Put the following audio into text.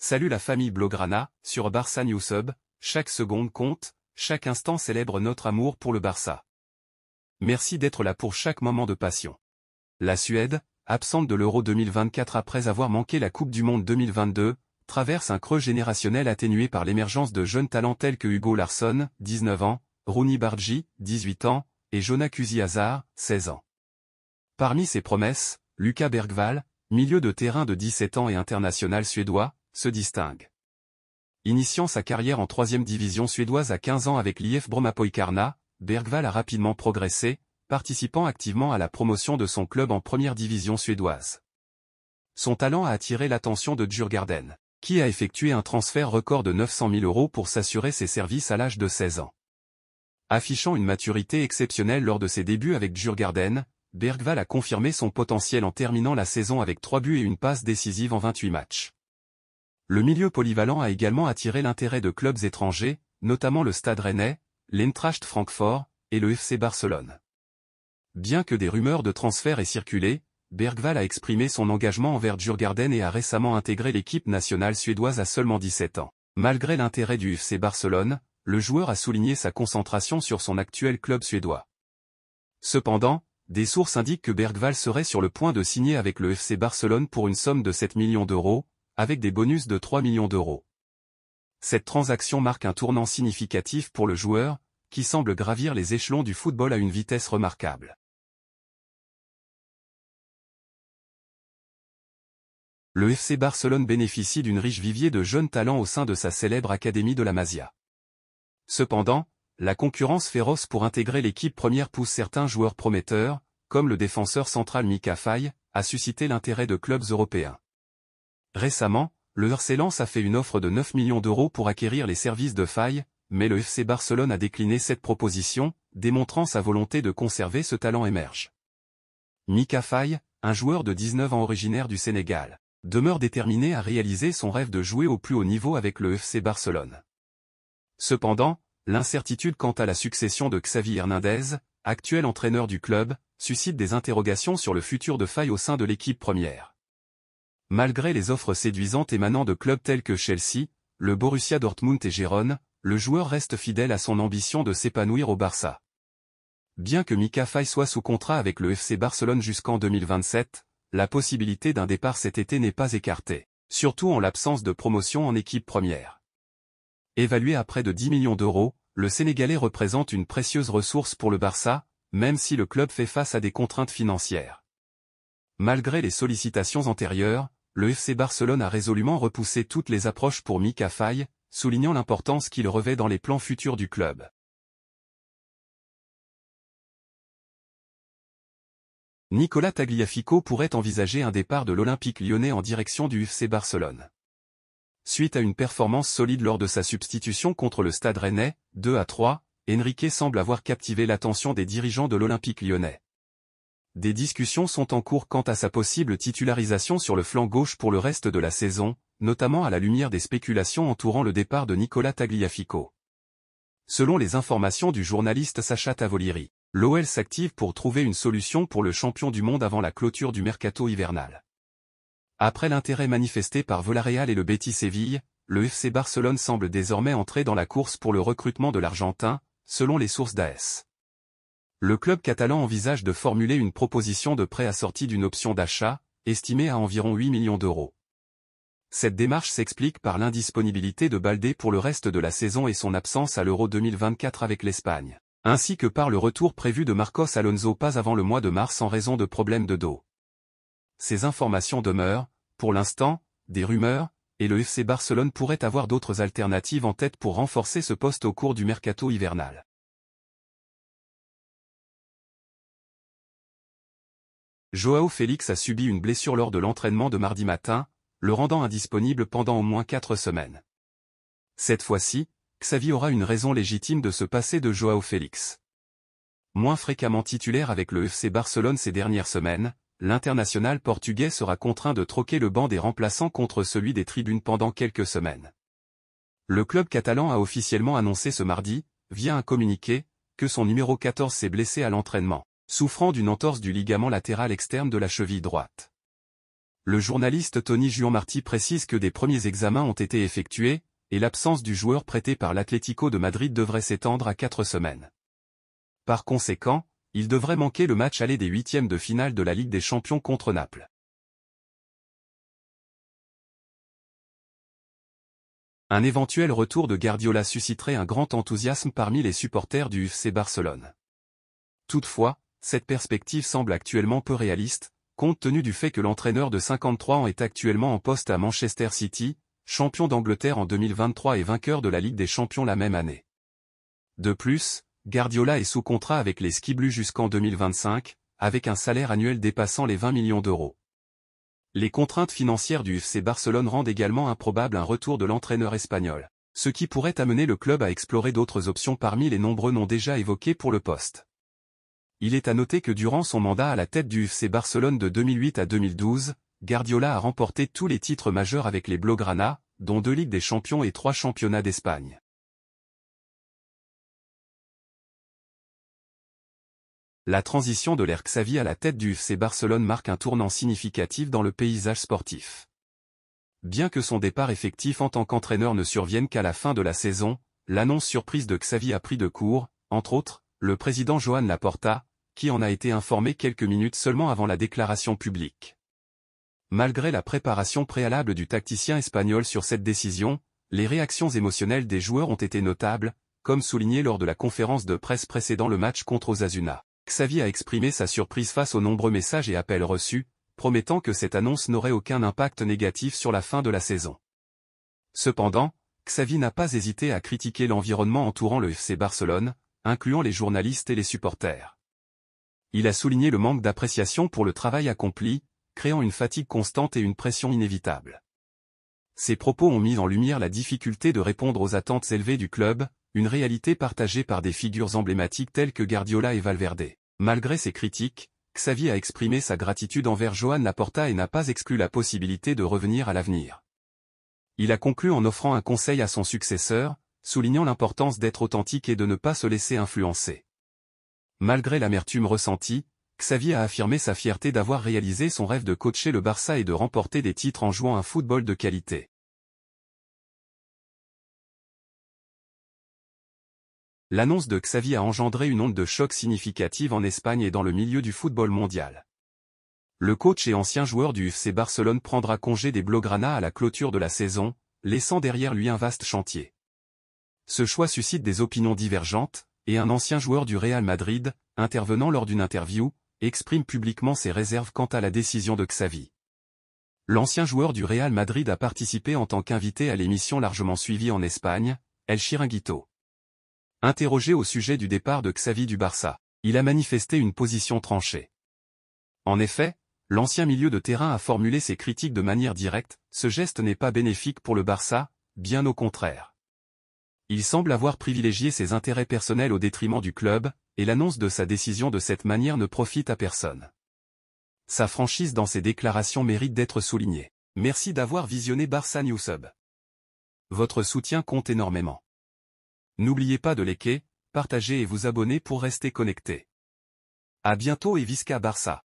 Salut la famille Blaugrana, sur Barça Newsub, chaque seconde compte, chaque instant célèbre notre amour pour le Barça. Merci d'être là pour chaque moment de passion. La Suède, absente de l'Euro 2024 après avoir manqué la Coupe du Monde 2022, traverse un creux générationnel atténué par l'émergence de jeunes talents tels que Hugo Larsson, 19 ans, Rooney Bargi, 18 ans, et Jonas Kusi-Hazard, 16 ans. Parmi ses promesses, Lucas Bergvall, milieu de terrain de 17 ans et international suédois, se distingue. Initiant sa carrière en 3e division suédoise à 15 ans avec l'IF Brommapojkarna, Bergvall a rapidement progressé, participant activement à la promotion de son club en 1re division suédoise. Son talent a attiré l'attention de Djurgården, qui a effectué un transfert record de 900 000 € pour s'assurer ses services à l'âge de 16 ans. Affichant une maturité exceptionnelle lors de ses débuts avec Djurgården, Bergvall a confirmé son potentiel en terminant la saison avec 3 buts et une passe décisive en 28 matchs. Le milieu polyvalent a également attiré l'intérêt de clubs étrangers, notamment le Stade Rennais, l'Eintracht Francfort, et le FC Barcelone. Bien que des rumeurs de transfert aient circulé, Bergvall a exprimé son engagement envers Djurgården et a récemment intégré l'équipe nationale suédoise à seulement 17 ans. Malgré l'intérêt du FC Barcelone, le joueur a souligné sa concentration sur son actuel club suédois. Cependant, des sources indiquent que Bergvall serait sur le point de signer avec le FC Barcelone pour une somme de 7 millions d'euros, avec des bonus de 3 millions d'euros. Cette transaction marque un tournant significatif pour le joueur, qui semble gravir les échelons du football à une vitesse remarquable. Le FC Barcelone bénéficie d'une riche vivier de jeunes talents au sein de sa célèbre académie de la Masia. Cependant, la concurrence féroce pour intégrer l'équipe première pousse certains joueurs prometteurs, comme le défenseur central Mika Faye, à susciter l'intérêt de clubs européens. Récemment, le RC Lens a fait une offre de 9 millions d'euros pour acquérir les services de Faye, mais le FC Barcelone a décliné cette proposition, démontrant sa volonté de conserver ce talent émerge. Mika Faye, un joueur de 19 ans originaire du Sénégal, demeure déterminé à réaliser son rêve de jouer au plus haut niveau avec le FC Barcelone. Cependant, l'incertitude quant à la succession de Xavi Hernandez, actuel entraîneur du club, suscite des interrogations sur le futur de Faye au sein de l'équipe première. Malgré les offres séduisantes émanant de clubs tels que Chelsea, le Borussia Dortmund et Gérone, le joueur reste fidèle à son ambition de s'épanouir au Barça. Bien que Mika Faye soit sous contrat avec le FC Barcelone jusqu'en 2027, la possibilité d'un départ cet été n'est pas écartée, surtout en l'absence de promotion en équipe première. Évalué à près de 10 millions d'euros, le Sénégalais représente une précieuse ressource pour le Barça, même si le club fait face à des contraintes financières. Malgré les sollicitations antérieures, le FC Barcelone a résolument repoussé toutes les approches pour Mika Faye, soulignant l'importance qu'il revêt dans les plans futurs du club. Nicolas Tagliafico pourrait envisager un départ de l'Olympique lyonnais en direction du FC Barcelone. Suite à une performance solide lors de sa substitution contre le Stade Rennais, 2-3, Enrique semble avoir captivé l'attention des dirigeants de l'Olympique lyonnais. Des discussions sont en cours quant à sa possible titularisation sur le flanc gauche pour le reste de la saison, notamment à la lumière des spéculations entourant le départ de Nicolas Tagliafico. Selon les informations du journaliste Sacha Tavolieri, l'OL s'active pour trouver une solution pour le champion du monde avant la clôture du mercato hivernal. Après l'intérêt manifesté par Villarreal et le Betis Séville, le FC Barcelone semble désormais entrer dans la course pour le recrutement de l'Argentin, selon les sources d'AS. Le club catalan envisage de formuler une proposition de prêt assortie d'une option d'achat, estimée à environ 8 millions d'euros. Cette démarche s'explique par l'indisponibilité de Baldé pour le reste de la saison et son absence à l'Euro 2024 avec l'Espagne, ainsi que par le retour prévu de Marcos Alonso pas avant le mois de mars en raison de problèmes de dos. Ces informations demeurent, pour l'instant, des rumeurs, et le FC Barcelone pourrait avoir d'autres alternatives en tête pour renforcer ce poste au cours du mercato hivernal. Joao Félix a subi une blessure lors de l'entraînement de mardi matin, le rendant indisponible pendant au moins 4 semaines. Cette fois-ci, Xavi aura une raison légitime de se passer de Joao Félix. Moins fréquemment titulaire avec le FC Barcelone ces dernières semaines, l'international portugais sera contraint de troquer le banc des remplaçants contre celui des tribunes pendant quelques semaines. Le club catalan a officiellement annoncé ce mardi, via un communiqué, que son numéro 14 s'est blessé à l'entraînement, souffrant d'une entorse du ligament latéral externe de la cheville droite. Le journaliste Tony Juanmartí précise que des premiers examens ont été effectués, et l'absence du joueur prêté par l'Atlético de Madrid devrait s'étendre à 4 semaines. Par conséquent, il devrait manquer le match aller des huitièmes de finale de la Ligue des Champions contre Naples. Un éventuel retour de Guardiola susciterait un grand enthousiasme parmi les supporters du FC Barcelone. Toutefois, cette perspective semble actuellement peu réaliste, compte tenu du fait que l'entraîneur de 53 ans est actuellement en poste à Manchester City, champion d'Angleterre en 2023 et vainqueur de la Ligue des Champions la même année. De plus, Guardiola est sous contrat avec les Ski Blues jusqu'en 2025, avec un salaire annuel dépassant les 20 millions d'euros. Les contraintes financières du FC Barcelone rendent également improbable un retour de l'entraîneur espagnol, ce qui pourrait amener le club à explorer d'autres options parmi les nombreux noms déjà évoqués pour le poste. Il est à noter que durant son mandat à la tête du FC Barcelone de 2008 à 2012, Guardiola a remporté tous les titres majeurs avec les Blaugrana, dont 2 Ligues des Champions et 3 championnats d'Espagne. La transition de l'ère Xavi à la tête du FC Barcelone marque un tournant significatif dans le paysage sportif. Bien que son départ effectif en tant qu'entraîneur ne survienne qu'à la fin de la saison, l'annonce surprise de Xavi a pris de court, entre autres, le président Joan Laporta, qui en a été informé quelques minutes seulement avant la déclaration publique. Malgré la préparation préalable du tacticien espagnol sur cette décision, les réactions émotionnelles des joueurs ont été notables, comme souligné lors de la conférence de presse précédant le match contre Osasuna. Xavi a exprimé sa surprise face aux nombreux messages et appels reçus, promettant que cette annonce n'aurait aucun impact négatif sur la fin de la saison. Cependant, Xavi n'a pas hésité à critiquer l'environnement entourant le FC Barcelone, incluant les journalistes et les supporters. Il a souligné le manque d'appréciation pour le travail accompli, créant une fatigue constante et une pression inévitable. Ces propos ont mis en lumière la difficulté de répondre aux attentes élevées du club, une réalité partagée par des figures emblématiques telles que Guardiola et Valverde. Malgré ces critiques, Xavi a exprimé sa gratitude envers Joan Laporta et n'a pas exclu la possibilité de revenir à l'avenir. Il a conclu en offrant un conseil à son successeur, soulignant l'importance d'être authentique et de ne pas se laisser influencer. Malgré l'amertume ressentie, Xavi a affirmé sa fierté d'avoir réalisé son rêve de coacher le Barça et de remporter des titres en jouant un football de qualité. L'annonce de Xavi a engendré une onde de choc significative en Espagne et dans le milieu du football mondial. Le coach et ancien joueur du FC Barcelone prendra congé des Blaugrana à la clôture de la saison, laissant derrière lui un vaste chantier. Ce choix suscite des opinions divergentes, et un ancien joueur du Real Madrid, intervenant lors d'une interview, exprime publiquement ses réserves quant à la décision de Xavi. L'ancien joueur du Real Madrid a participé en tant qu'invité à l'émission largement suivie en Espagne, El Chiringuito. Interrogé au sujet du départ de Xavi du Barça, il a manifesté une position tranchée. En effet, l'ancien milieu de terrain a formulé ses critiques de manière directe, ce geste n'est pas bénéfique pour le Barça, bien au contraire. Il semble avoir privilégié ses intérêts personnels au détriment du club, et l'annonce de sa décision de cette manière ne profite à personne. Sa franchise dans ses déclarations mérite d'être soulignée. Merci d'avoir visionné Barça News Hub. Votre soutien compte énormément. N'oubliez pas de liker, partager et vous abonner pour rester connecté. À bientôt et Visca Barça.